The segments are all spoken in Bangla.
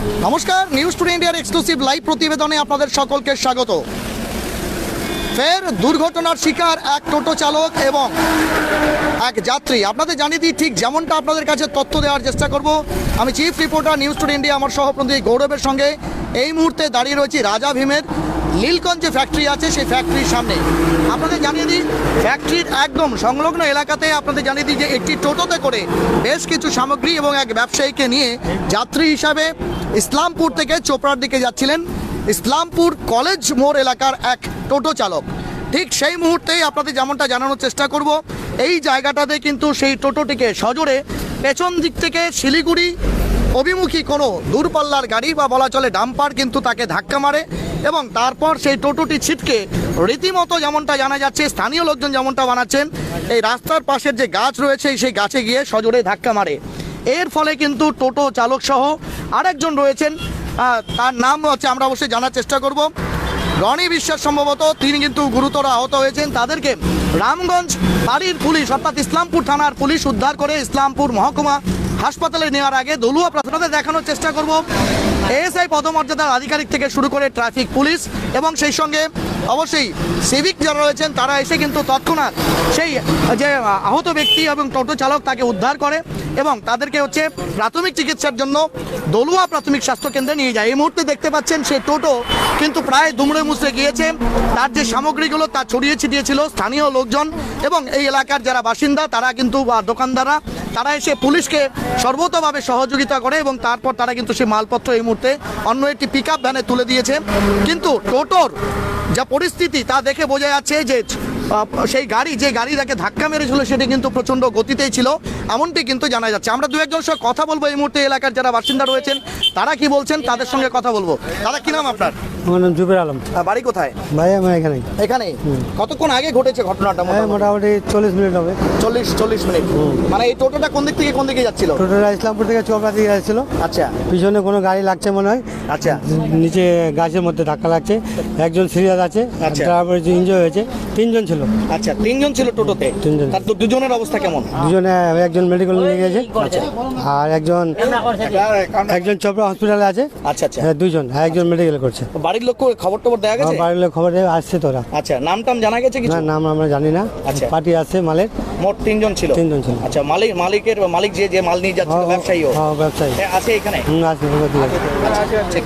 নমস্কার, নিউজ টুডে ইন্ডিয়ার এক্সক্লুসিভ লাইভ প্রতিবেদনে আপনাদের সকলকে স্বাগত। ফের দুর্ঘটনার শিকার এক টোটো চালক এবং এক যাত্রী। আপনাদের জানিয়ে দিই, ঠিক যেমনটা আপনাদের কাছে তথ্য দেওয়ার চেষ্টা করব, আমি chief reporter news today India আমার সহপ্রতিনিধি গৌরবের সঙ্গে এই মুহূর্তে দাঁড়িয়ে রয়েছি রাজা ভীমের নীলগঞ্জ যে ফ্যাক্টরি আছে সেই ফ্যাক্টরির সামনে। আপনাদের জানিয়ে দিই, ফ্যাক্টরির একদম সংলগ্ন এলাকাতে আপনাদের জানিয়ে দিই যে একটি টোটোতে করে বেশ কিছু সামগ্রী এবং এক ব্যবসায়ীকে নিয়ে যাত্রী হিসাবে ইসলামপুর থেকে চোপড়ার দিকে যাচ্ছিলেন ইসলামপুর কলেজ মোড় এলাকার এক টোটো চালক। ঠিক সেই মুহূর্তেই আপনাদের যেমনটা জানানোর চেষ্টা করব, এই জায়গাটাতে কিন্তু সেই টোটোটিকে সজোরে পেছন দিক থেকে শিলিগুড়ি অভিমুখী কোনো দূরপাল্লার গাড়ি বা বলা চলে ডাম্পার কিন্তু তাকে ধাক্কা মারে এবং তারপর সেই টোটোটি ছিটকে রীতিমতো যেমনটা জানা যাচ্ছে, স্থানীয় লোকজন যেমনটা বানাচ্ছেন, এই রাস্তার পাশের যে গাছ রয়েছে সেই গাছে গিয়ে সজোরে ধাক্কা মারে। এর ফলে কিন্তু টোটো চালক সহ আরেকজন রয়েছেন, তার নাম হচ্ছে আমরা অবশ্যই জানার চেষ্টা করব, রনি বিশ্বাস সম্ভবত, তিনি কিন্তু গুরুতর আহত হয়েছেন। তাদেরকে রামগঞ্জ বাড়ির পুলিশ অর্থাৎ ইসলামপুর থানার পুলিশ উদ্ধার করে ইসলামপুর মহকুমা হাসপাতালে নেওয়ার আগে দলুয়া প্রাথমিকভাবে দেখানোর চেষ্টা করব এএসআই পদমর্যাদার আধিকারিক থেকে শুরু করে ট্রাফিক পুলিশ এবং সেই সঙ্গে অবশ্যই সিভিক যারা রয়েছেন তারা এসে কিন্তু তৎক্ষণাৎ সেই যে আহত ব্যক্তি এবং টোটো চালক তাকে উদ্ধার করে এবং তাদেরকে হচ্ছে প্রাথমিক চিকিৎসার জন্য দলুয়া প্রাথমিক স্বাস্থ্যকেন্দ্রে নিয়ে যায়। এই মুহূর্তে দেখতে পাচ্ছেন সেই টোটো কিন্তু প্রায় দুমড়ে মুচড়ে গিয়েছে, তার যে সামগ্রীগুলো তা ছড়িয়ে ছিটিয়েছিল স্থানীয় লোকজন এবং এই এলাকার যারা বাসিন্দা তারা কিন্তু দোকানদাররা তারা এসে পুলিশকে সর্বতভাবে সহযোগিতা করে এবং তারপর তারা কিন্তু সেই মালপত্র এই মুহূর্তে অন্য একটি পিকআপ ভ্যানে তুলে দিয়েছে। কিন্তু টোটোর যা পরিস্থিতি তা দেখে বোঝা যাচ্ছে যে সেই গাড়ি যে গাড়ি তাকে ধাক্কা মেরেছিল সেটি কিন্তু প্রচণ্ড গতিতেই ছিল, এমনটি কিন্তু জানা যাচ্ছে। আমরা দু একজনের সঙ্গে কথা বলবো এই মুহূর্তে এলাকার যারা বাসিন্দা রয়েছেন তারা কি বলছেন তাদের সঙ্গে কথা বলবো। দাদা, কি নাম আপনার? আমার নাম জুবের আলম। বাড়ি কোথায়? ভাই আমার এখানে। এখানে কতক্ষণ আগে ঘটেছে ঘটনাটা? মোটামুটি 40 মিনিট হবে। 40 মিনিট। মানে এই টোটোটা কোন দিক থেকে কোন দিকে যাচ্ছিল? টোটোটা ইসলামপুর থেকে চোপড়া দিকে যাচ্ছিল। আচ্ছা, পিছনে কোনো গাড়ি লাগছে মনে হয়। আচ্ছা, নিচে গাছের মধ্যে ধাক্কা লাগছে, একজন সিরিয়াস আছে, আচ্ছা। তারপরে যে ইনজয় হয়েছে, তিনজন ছিল। আচ্ছা, তিনজন ছিল টোটোতে। তিনজন। তার তো দুজনের অবস্থা কেমন? দুজনে, একজন মেডিকেল নিয়ে গেছে আর একজন চোপড়া হসপিটালে আছে। আচ্ছা আচ্ছা, হ্যাঁ, দুজন, আর একজন মেডিকেল করছে। বাড়ির লোক খবর টবর দেওয়া গেছে? বাড়ির লোক খবর দেবে, আসছে তোরা। আচ্ছা, নাম টাম জানা গেছে কিছু? না, নাম আমরা জানি না। আচ্ছা, পার্টি আছে মালের। মোট তিনজন ছিল। আচ্ছা, মালিক যে মাল নিয়ে যাচ্ছিল, ব্যবসায়ীও? হ্যাঁ, ব্যবসায়ী আছে এখানে। আছে।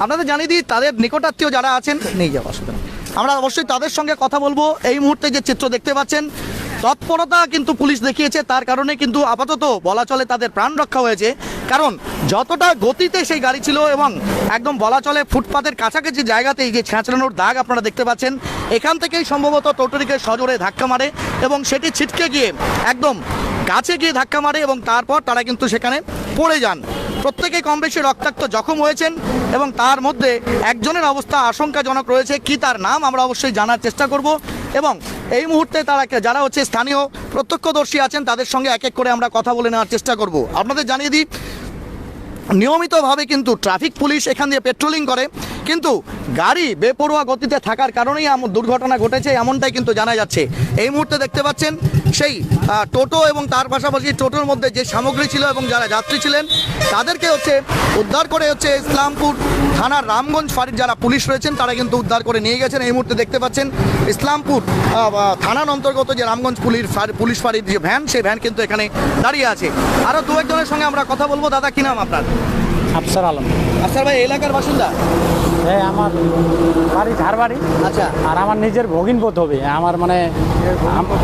আপনাদের জানিয়ে দিই, তাদের নিকটাত্মীয় যারা আছেন নিয়ে যাওয়া আসবে, আমরা অবশ্যই তাদের সঙ্গে কথা বলবো। এই মুহূর্তে যে চিত্র দেখতে পাচ্ছেন, তৎপরতা কিন্তু পুলিশ দেখিয়েছে, তার কারণে কিন্তু আপাতত বলা চলে তাদের প্রাণ রক্ষা হয়েছে। কারণ যতটা গতিতে সেই গাড়ি ছিল এবং একদম বলা চলে ফুটপাতের কাছাকাছি জায়গাতে এই যে ছেঁচড়ানোর দাগ আপনারা দেখতে পাচ্ছেন, এখান থেকেই সম্ভবত টোটোটিকে সজোরে ধাক্কা মারে এবং সেটি ছিটকে গিয়ে একদম গাছে গিয়ে ধাক্কা মারে এবং তারপর তারা কিন্তু সেখানে পড়ে যান। প্রত্যেকেই কম বেশি রক্তাক্ত জখম হয়েছেন এবং তার মধ্যে একজনের অবস্থা আশঙ্কাজনক রয়েছে। কি তার নাম আমরা অবশ্যই জানার চেষ্টা করব এবং এই মুহূর্তে তারা যারা হচ্ছে স্থানীয় প্রত্যক্ষদর্শী আছেন তাদের সঙ্গে এক এক করে আমরা কথা বলে নেওয়ার চেষ্টা করব। আপনাদের জানিয়ে দিই, নিয়মিতভাবে কিন্তু ট্রাফিক পুলিশ এখান দিয়ে পেট্রোলিং করে, কিন্তু গাড়ি বেপরোয়া গতিতে থাকার কারণেই দুর্ঘটনা ঘটেছে এমনটাই কিন্তু জানা যাচ্ছে। এই মুহূর্তে দেখতে পাচ্ছেন সেই টোটো এবং তার পাশাপাশি টোটোর মধ্যে যে সামগ্রী ছিল এবং যারা যাত্রী ছিলেন তাদেরকে হচ্ছে উদ্ধার করে হচ্ছে ইসলামপুর থানার রামগঞ্জ ফাঁড়ির যারা পুলিশ রয়েছেন তারা কিন্তু উদ্ধার করে নিয়ে গেছেন। এই মুহূর্তে দেখতে পাচ্ছেন ইসলামপুর থানার অন্তর্গত যে রামগঞ্জ পুলিশ ফাঁড়ির যে ভ্যান, সেই ভ্যান কিন্তু এখানে দাঁড়িয়ে আছে। আরও দু একজনের সঙ্গে আমরা কথা বলবো। দাদা, কি নাম আপনার? আফসার আলম। আফসার ভাই, এলাকার বাসিন্দা? হ্যাঁ, আমার বাড়ি ঝাড়বাড়ি। আচ্ছা, আর আমার নিজের ভগিনবোধ হবে, আমার মানে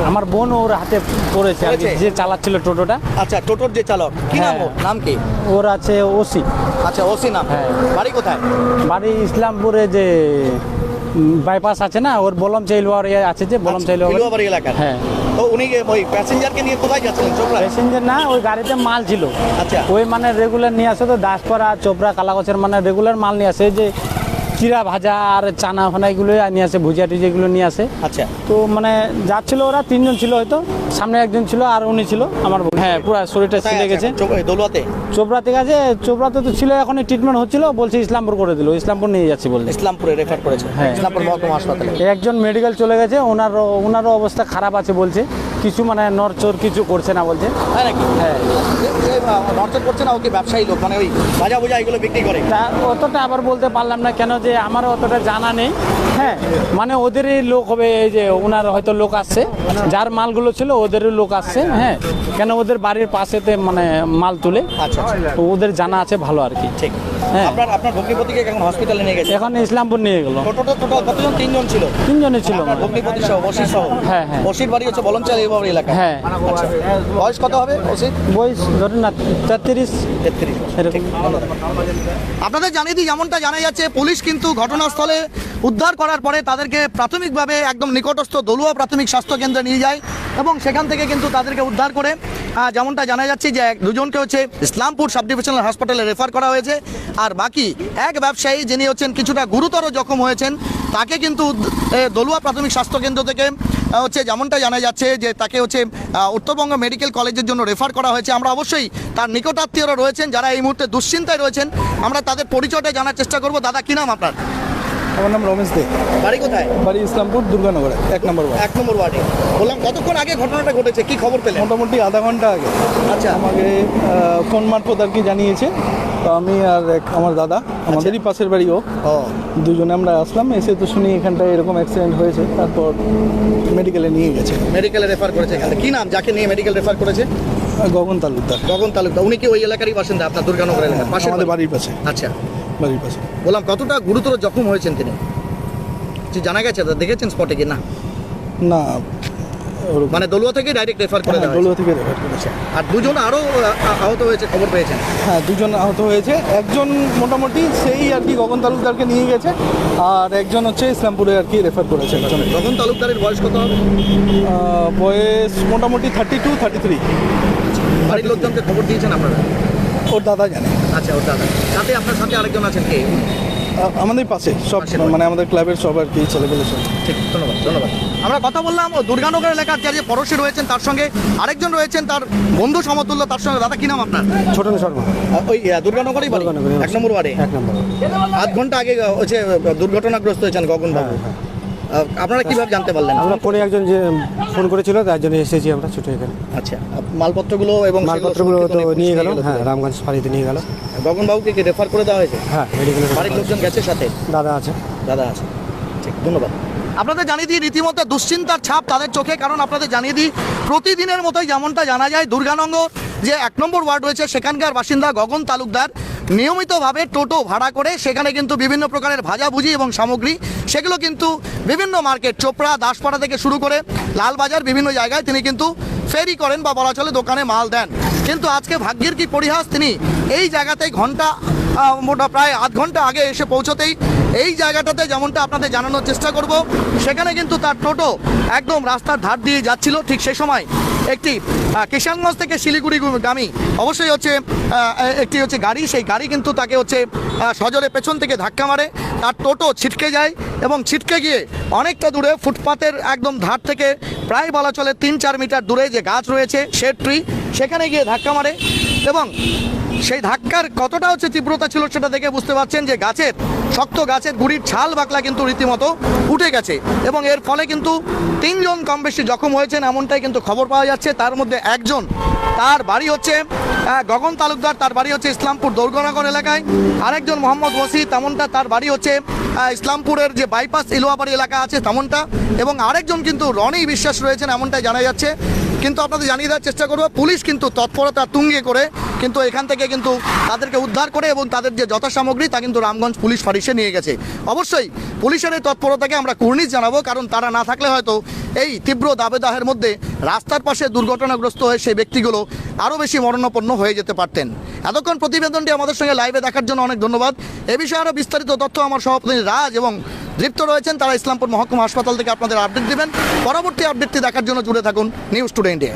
আমার বোন ওর হাতে পড়েছে আর কি, যে চালাচ্ছিল টোটোটা। আচ্ছা, টোটোর যে চালক কি নাম? ওর নাম কি? ওর আছে ওসি। আচ্ছা, ওসি নাম। হ্যাঁ। বাড়ি কোথায়? বাড়ি ইসলামপুরে যে বাইপাস আছে না, ওর বলম চাইলুয়ার আছে, যে বলম চাইলুয়ার এলাকা। হ্যাঁ। তো উনি ওই প্যাসেঞ্জারকে নিয়ে কোথায় যাচ্ছিলেন? চোপড়া? প্যাসেঞ্জার না, ওই গাড়িতে মাল ছিল। আচ্ছা, ওই মানে রেগুলার নিয়ে আসে, তো দাসপাড়া চোপড়া কালাগছের মানে রেগুলার মাল নিয়ে আসে, যে চিরা ভাজা আর চানা ফানা এগুলো নিয়ে আসে, ভুজিয়া টুজিয়া এগুলো নিয়ে আসে। আচ্ছা, তো মানে যাচ্ছিল ওরা তিনজন ছিল, হয়তো সামনে একজন ছিল আর উনি ছিল আমার। হ্যাঁ, পুরো শরীরটা ছিঁড়ে গেছে। দলুয়াতে? চোপড়াতে গেছে, চোপড়াতে তো ছিল, এখন ট্রিটমেন্ট হচ্ছিল, বলছে ইসলামপুর করে দিল, ইসলামপুর নিয়ে যাচ্ছি বলছে। ইসলামপুরে রেফার করেছে? হ্যাঁ, ইসলামপুর মহকুমা হাসপাতালে। একজন মেডিকেল চলে গেছে, ওনারও অবস্থা খারাপ আছে বলছে। কিছু মানে নরচর কিছু করছে না বলছে। তাই নাকি? হ্যাঁ, নর্চন করছে না, ওকে ব্যবসায়ী লোক মানে ওই ভাজা ভুজা এগুলো বিক্রি করে। তা অতটা আবার বলতে পারলাম না, কেন যে আমারও অতটা জানা নেই। হ্যাঁ, মানে ওদেরই লোক হবে, এই যে ওনার হয়তো লোক আসছে, যার মালগুলো ছিল ওদেরই লোক আসছে। হ্যাঁ, কেন ওদের বাড়ির পাশেতে মানে মাল তুলে, আচ্ছা আচ্ছা, তো ওদের জানা আছে ভালো আর কি। ঠিক। হ্যাঁ। আপনার ভগ্নিপতিকে এখন হসপিটালে নিয়ে গেছে? এখন ইসলামপুর নিয়ে গেল। টোটাল কতজন? 3 জন ছিল। 3 জনই ছিল। আপনার ভগ্নিপতি সহ, বসির সহ? হ্যাঁ, হ্যাঁ। বসির বাড়ি হচ্ছে বলনচাল এই এলাকা? হ্যাঁ। আচ্ছা, বয়স কত হবে বসির? বয়স ধরুন না 33 33। এরকম। আপনাদের জানিয়ে দিই, যেমনটা জানা যাচ্ছে, পুলিশ কিন্তু ঘটনাস্থলে উদ্ধার করার পরে তাদেরকে প্রাথমিকভাবে একদম নিকটস্থ দলুয়া প্রাথমিক স্বাস্থ্য কেন্দ্রে নিয়ে যায় এবং সেখান থেকে কিন্তু তাদেরকে উদ্ধার করে যেমনটা জানা যাচ্ছে যে দুজনকে হচ্ছে ইসলামপুর সাব ডিভিশনাল হাসপাতালে রেফার করা হয়েছে। আর বাকি এক ব্যবসায়ী যিনি হচ্ছেন কিছুটা গুরুতর জখম হয়েছেন, তাকে কিন্তু দলুয়া প্রাথমিক স্বাস্থ্য কেন্দ্র থেকে হচ্ছে যেমনটা জানা যাচ্ছে যে তাকে হচ্ছে উত্তরবঙ্গ মেডিকেল কলেজের জন্য রেফার করা হয়েছে। আমরা অবশ্যই তার নিকটাত্মীয়রা রয়েছেন যারা এই মুহূর্তে দুশ্চিন্তায় রয়েছেন, আমরা তাদের পরিচয়টা জানার চেষ্টা করব। দাদা, কি নাম আপনার? আমার নাম রমেশ দে, বাড়ি কোথায়? বাড়ি ইসলামপুর দুর্গানগরে 1 নম্বর ওয়ার্ড। 1 নম্বর ওয়ার্ডে। বললাম, কতক্ষণ আগে ঘটনাটা ঘটেছে, কি খবর পেলেন? মোটামুটি আধা ঘন্টা আগে আচ্ছা, আমাকে ফোন মারফত আর কি জানিয়েছে। তো আমি আর আমার দাদা, আমাদেরই পাশের বাড়ি ও, ও দুজনে আমরা আসলাম। এসে তো শুনি এখানটায় এরকম অ্যাক্সিডেন্ট হয়েছে, তারপর মেডিকেলে নিয়ে গেছে। মেডিকেলে রেফার করেছে। এখানে কি নাম যাকে নিয়ে মেডিকেল রেফার করেছে? গগন তালুকদার, গগন তালুকদার। উনি কি ওই এলাকারই বাসিন্দা, আপনার দুর্গানগর এলাকার পাশে? আমাদের বাড়ির পাশে, আচ্ছা, বাড়ির পাশে। বললাম কতটা গুরুতর জখম হয়েছেন তিনি, যে জানা গেছে? দেখেছেন স্পটে কি না? না, ওরকম মানে দলুয়া থেকে ডাইরেক্ট রেফার করে দেওয়া দলুয়া হয়েছে। থেকে রেফার করেছে। আর দুজন আরো আহত হয়েছে, খবর পেয়েছেন? হ্যাঁ, দুজন আহত হয়েছে। একজন মোটামুটি সেই আর কি গগন তালুকদারকে নিয়ে গেছে, আর একজন হচ্ছে ইসলামপুরে আর কি রেফার করেছে। একজন গগন তালুকদারের বয়স কত হবে? বয়স মোটামুটি 32-33। বাড়ির লোকজনকে খবর দিয়েছেন আপনারা? ওর দাদা জানে। আচ্ছা, ওর দাদা। সাথে আপনার সাথে আরেকজন আছেন কে? আমাদের পাশে সব, পাশের বাড়ি। মানে আমাদের ক্লাবের সব আর কি ছেলেগুলো সব। ঠিক, ধন্যবাদ ধন্যবাদ। আমরা কথা বললাম ও দুর্গানগর এলাকার যে পড়োশী রয়েছেন, তার সঙ্গে আরেকজন রয়েছেন তার বন্ধু সমতুল্য, তার সঙ্গে। দাদা, কি নাম আপনার? ছোটন শর্মা, ওই দুর্গানগরই বাড়ি? দুর্গানগরে। 1 নম্বর ওয়ার্ডে। 1 নম্বর। আধ ঘন্টা আগে হচ্ছে দুর্ঘটনাগ্রস্ত হয়েছেন গগন বাবু। আপনারা কিভাবে জানতে পারলেন? আমরা ফোনে একজন যে ফোন করেছিল, তার জন্য এসেছি আমরা ছুটে এখানে। আচ্ছা, মালপত্রগুলো এবং মালপত্রগুলো সেগুলো তো সুরক্ষিত নিয়ে গেল, তো? হ্যাঁ, রামগঞ্জ ফাঁড়িতে নিয়ে গেল। গগন বাবুকে কি রেফার করে দেওয়া হয়েছে? হ্যাঁ, মেডিকেলে বাড়ির লোকজন গেছে সাথে? দাদা আছে। দাদা আছে। ঠিক, ধন্যবাদ। আপনাদের জানিয়ে দিই, রীতিমতো দুশ্চিন্তার ছাপ তাদের চোখে, কারণ আপনাদের জানিয়ে দিই প্রতিদিনের মতোই যেমনটা জানা যায় দুর্গানগর যে 1 নম্বর ওয়ার্ড রয়েছে, সেখানকার বাসিন্দা গগন তালুকদার নিয়মিতভাবে টোটো ভাড়া করে সেখানে কিন্তু বিভিন্ন প্রকারের ভাজাভুজি এবং সামগ্রী, সেগুলো কিন্তু বিভিন্ন মার্কেট, চোপড়া, দাসপাড়া থেকে শুরু করে লালবাজার, বিভিন্ন জায়গায় তিনি কিন্তু ফেরি করেন বা বলা চলে দোকানে মাল দেন। কিন্তু আজকে ভাগ্যের কি পরিহাস, তিনি এই জায়গাতেই মোটা প্রায় আধ ঘন্টা আগে এসে পৌঁছতেই এই জায়গাটাতে যেমনটা আপনাদের জানানোর চেষ্টা করব, সেখানে কিন্তু তার টোটো একদম রাস্তার ধার দিয়ে যাচ্ছিল। ঠিক সেই সময় একটি কিষানগঞ্জ থেকে শিলিগুড়ি গামী অবশ্যই হচ্ছে একটি হচ্ছে গাড়ি, সেই গাড়ি কিন্তু তাকে হচ্ছে সজোরে পেছন থেকে ধাক্কা মারে, তার টোটো ছিটকে যায় এবং ছিটকে গিয়ে অনেকটা দূরে ফুটপাতের একদম ধার থেকে প্রায় বলা চলে 3-4 মিটার দূরে যে গাছ রয়েছে, শেড ট্রি, সেখানে গিয়ে ধাক্কা মারে। এবং সেই ধাক্কার কতটা হচ্ছে তীব্রতা ছিল সেটা দেখে বুঝতে পারছেন যে শক্ত গাছের গুড়ির ছাল বাকলা কিন্তু রীতিমতো উঠে গেছে এবং এর ফলে কিন্তু 3 জন কম বেশি জখম হয়েছেন, এমনটাই কিন্তু খবর পাওয়া যাচ্ছে। তার মধ্যে একজন, তার বাড়ি হচ্ছে গগন তালুকদার, তার বাড়ি হচ্ছে ইসলামপুর দুর্গানগর এলাকায়। আরেকজন মোহাম্মদ ওসি, তেমনটা তার বাড়ি হচ্ছে ইসলামপুরের যে বাইপাস ইলুয়াবাড়ি এলাকা আছে তেমনটা। এবং আরেকজন কিন্তু রনি বিশ্বাস রয়েছেন, এমনটাই জানা যাচ্ছে। কিন্তু আপনাদের জানিয়ে দেওয়ার চেষ্টা করবো, পুলিশ কিন্তু তৎপরতা তুঙ্গে করে কিন্তু এখান থেকে কিন্তু তাদেরকে উদ্ধার করে এবং তাদের যে যথাসামগ্রী তা কিন্তু রামগঞ্জ পুলিশ ফাঁড়িতে নিয়ে গেছে। অবশ্যই পুলিশের এই তৎপরতাকে আমরা কুর্নিশ জানাবো, কারণ তারা না থাকলে হয়তো এই তীব্র দাবেদাহের মধ্যে রাস্তার পাশে দুর্ঘটনাগ্রস্ত হয়ে সেই ব্যক্তিগুলো আরও বেশি মরণাপন্ন হয়ে যেতে পারতেন। এতক্ষণ প্রতিবেদনটি আমাদের সঙ্গে লাইভে দেখার জন্য অনেক ধন্যবাদ। এ বিষয়ে আরও বিস্তারিত তথ্য আমার সহপ্রতিনিধি রাজ এবং দীপ্ত রয়েছেন, তারা ইসলামপুর মহকুমা হাসপাতাল থেকে আপনাদের আপডেট দেবেন। পরবর্তী আপডেটটি দেখার জন্য জুড়ে থাকুন নিউজ টুডে ইন্ডিয়া।